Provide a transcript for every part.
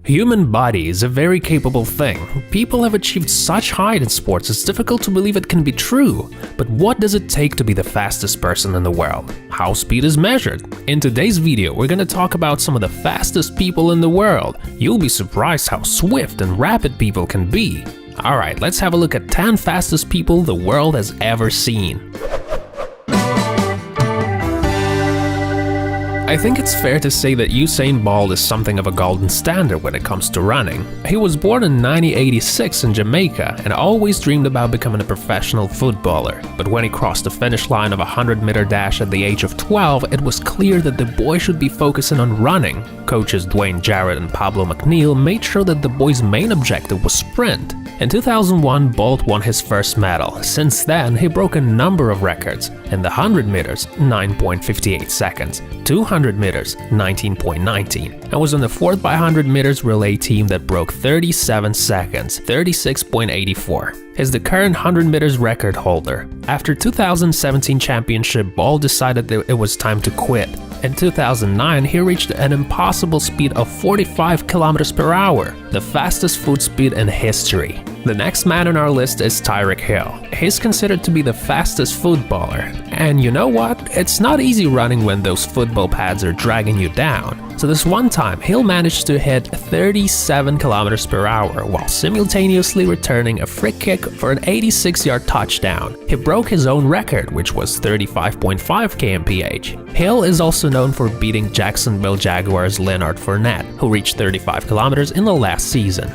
Human body is a very capable thing. People have achieved such height in sports it's difficult to believe it can be true. But what does it take to be the fastest person in the world? How speed is measured? In today's video, we're gonna talk about some of the fastest people in the world. You'll be surprised how swift and rapid people can be. Alright, let's have a look at 10 fastest people the world has ever seen. I think it's fair to say that Usain Bolt is something of a golden standard when it comes to running. He was born in 1986 in Jamaica and always dreamed about becoming a professional footballer. But when he crossed the finish line of a 100-meter dash at the age of 12, it was clear that the boy should be focusing on running. Coaches Dwayne Jarrett and Pablo McNeil made sure that the boy's main objective was sprint. In 2001, Bolt won his first medal. Since then, he broke a number of records. In the 100 meters, 9.58 seconds, 200 meters, 19.19, and was on the 4x100 meters relay team that broke 37 seconds, 36.84. Is the current 100 meters record holder. After 2017 championship, Bolt decided that it was time to quit. In 2009, he reached an impossible speed of 45 km per hour, the fastest foot speed in history. The next man on our list is Tyreek Hill. He's considered to be the fastest footballer. And you know what? It's not easy running when those football pads are dragging you down. So this one time, Hill managed to hit 37 km per hour while simultaneously returning a free kick for an 86-yard touchdown. He broke his own record, which was 35.5 kmph. Hill is also known for beating Jacksonville Jaguars' Leonard Fournette, who reached 35 km in the last season.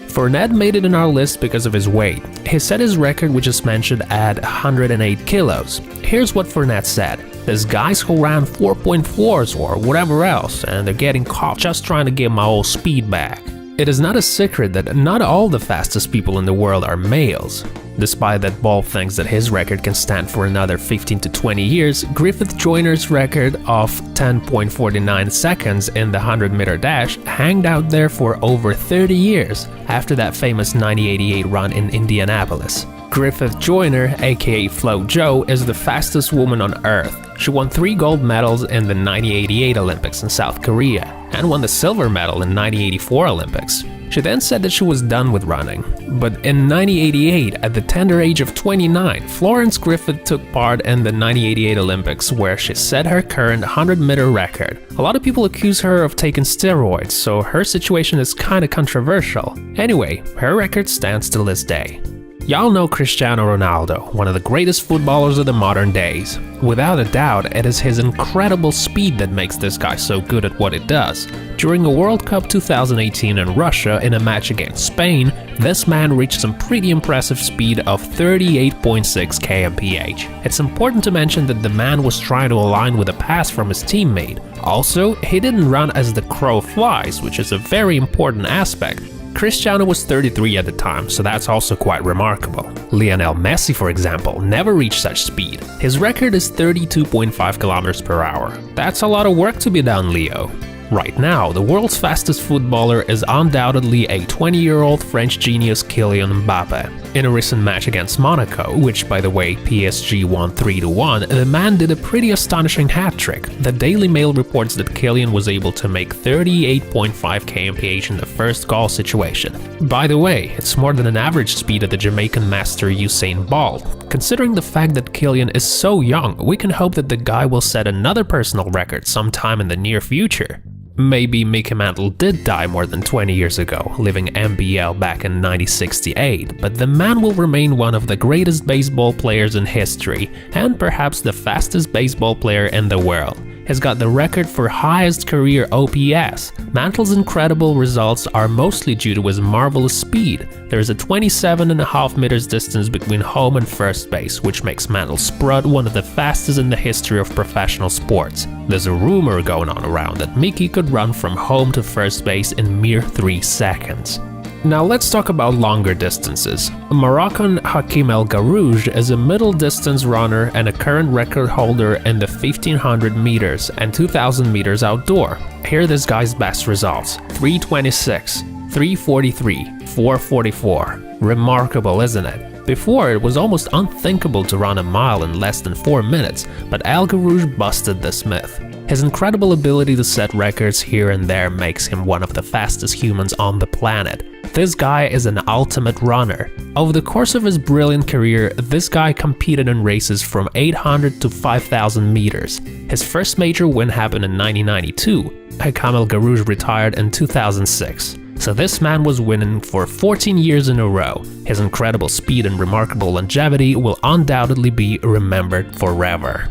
Fournette made it in our list because of his weight. He set his record, which is mentioned, at 108 kilos. Here's what Fournette said. There's guys who ran 4.4s or whatever else, and they're getting caught just trying to get my old speed back. It is not a secret that not all the fastest people in the world are males. Despite that Bolt thinks that his record can stand for another 15 to 20 years, Griffith Joyner's record of 10.49 seconds in the 100-meter dash hanged out there for over 30 years after that famous 1988 run in Indianapolis. Griffith Joyner, aka Flo Jo, is the fastest woman on Earth. She won 3 gold medals in the 1988 Olympics in South Korea and won the silver medal in 1984 Olympics. She then said that she was done with running. But in 1988, at the tender age of 29, Florence Griffith took part in the 1988 Olympics where she set her current 100-meter record. A lot of people accuse her of taking steroids, so her situation is kinda controversial. Anyway, her record stands till this day. Y'all know Cristiano Ronaldo, one of the greatest footballers of the modern days. Without a doubt, it is his incredible speed that makes this guy so good at what he does. During a World Cup 2018 in Russia in a match against Spain, this man reached some pretty impressive speed of 38.6 kmph. It's important to mention that the man was trying to align with a pass from his teammate. Also, he didn't run as the crow flies, which is a very important aspect. Cristiano was 33 at the time, so that's also quite remarkable. Lionel Messi, for example, never reached such speed. His record is 32.5 km per hour. That's a lot of work to be done, Leo. Right now, the world's fastest footballer is undoubtedly a 20-year-old French genius Kylian Mbappe. In a recent match against Monaco, which by the way PSG won 3-1, the man did a pretty astonishing hat-trick. The Daily Mail reports that Kylian was able to make 38.5 kmph in the first goal situation. By the way, it's more than an average speed of the Jamaican master Usain Bolt. Considering the fact that Kylian is so young, we can hope that the guy will set another personal record sometime in the near future. Maybe Mickey Mantle did die more than 20 years ago, leaving NBL back in 1968, but the man will remain one of the greatest baseball players in history, and perhaps the fastest baseball player in the world. He's got the record for highest career OPS. Mantle's incredible results are mostly due to his marvelous speed. There's a 27.5 meters distance between home and first base, which makes Mantle Sprud one of the fastest in the history of professional sports. There's a rumor going on around that Mickey could run from home to first base in mere 3 seconds. Now let's talk about longer distances. Moroccan Hakim El Garouj is a middle distance runner and a current record holder in the 1500 meters and 2000 meters outdoor. Here are this guy's best results: 3:26, 3:43, 4:44. Remarkable, isn't it? Before, it was almost unthinkable to run a mile in less than 4 minutes, but El Garouj busted this myth. His incredible ability to set records here and there makes him one of the fastest humans on the planet. This guy is an ultimate runner. Over the course of his brilliant career, this guy competed in races from 800 to 5,000 meters. His first major win happened in 1992. Kamil Garouge retired in 2006. So this man was winning for 14 years in a row. His incredible speed and remarkable longevity will undoubtedly be remembered forever.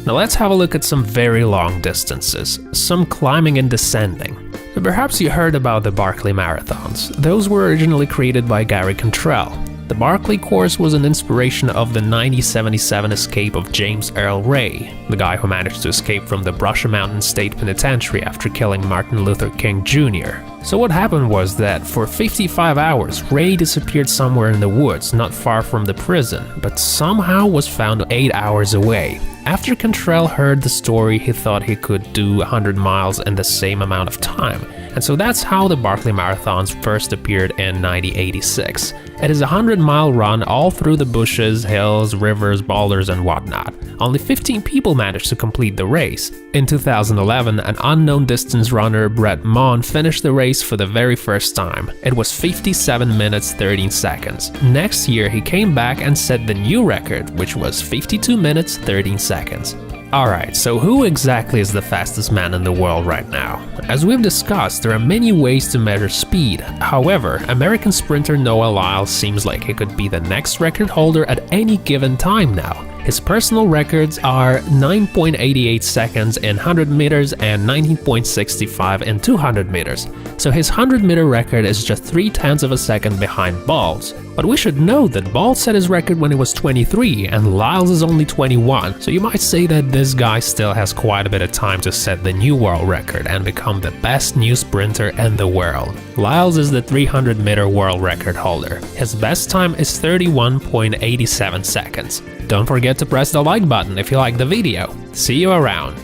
Now let's have a look at some very long distances, some climbing and descending. Perhaps you heard about the Barkley Marathons. Those were originally created by Gary Cantrell. The Barkley course was an inspiration of the 1977 escape of James Earl Ray, the guy who managed to escape from the Brushy Mountain State Penitentiary after killing Martin Luther King Jr. So what happened was that for 55 hours, Ray disappeared somewhere in the woods not far from the prison, but somehow was found 8 hours away. After Cantrell heard the story, he thought he could do 100 miles in the same amount of time, and so that's how the Barkley Marathons first appeared in 1986. It is a 100-mile run all through the bushes, hills, rivers, boulders, and whatnot. Only 15 people managed to complete the race. In 2011, an unknown distance runner, Brett Mon, finished the race for the very first time. It was 57 minutes 13 seconds. Next year, he came back and set the new record, which was 52 minutes 13 seconds. Alright, so who exactly is the fastest man in the world right now? As we've discussed, there are many ways to measure speed. However, American sprinter Noah Lyles seems like he could be the next record holder at any given time now. His personal records are 9.88 seconds in 100 meters and 19.65 in 200 meters, so his 100-meter record is just 0.3 of a second behind Ball's. But we should note that Ball set his record when he was 23 and Lyles is only 21, so you might say that this guy still has quite a bit of time to set the new world record and become the best new sprinter in the world. Lyles is the 300-meter world record holder. His best time is 31.87 seconds. Don't forget to press the like button if you like the video. See you around!